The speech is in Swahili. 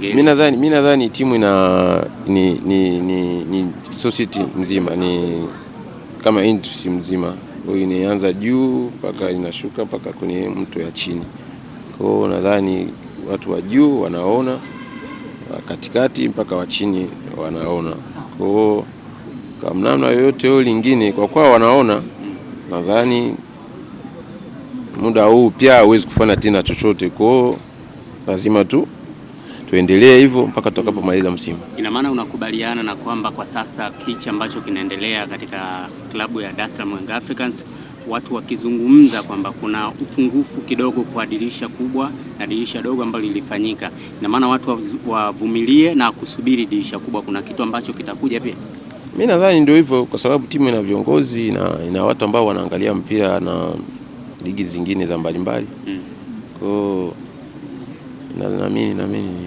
Mimi nadhani timu ni society mzima, ni kama industry mzima. Kwa hiyo inaanza juu mpaka inashuka mpaka kwenye mtu ya chini. Kwa hiyo nadhani watu wa juu wanaona, katikati mpaka wa chini wanaona. Kwa hiyo kama namna yoyote hiyo lingine kwa kuwa wanaona, nadhani muda huu pia huwezi kufanya tena chochote. Kwa hiyo lazima tuendelee hivyo mpaka tutakapomaliza msimu. Ina maana unakubaliana na kwamba kwa sasa kichi ambacho kinaendelea katika klabu ya Dar es Salaam Young Africans, watu wakizungumza kwamba kuna upungufu kidogo kwa dirisha kubwa na dirisha dogo ambalo lilifanyika. Ina maana watu wavumilie na kusubiri dirisha kubwa, kuna kitu ambacho kitakuja pia? Mimi nadhani ndio hivyo, kwa sababu timu ina viongozi na ina watu ambao wanaangalia mpira na ligi zingine za mbalimbali. Kwa hiyo naamini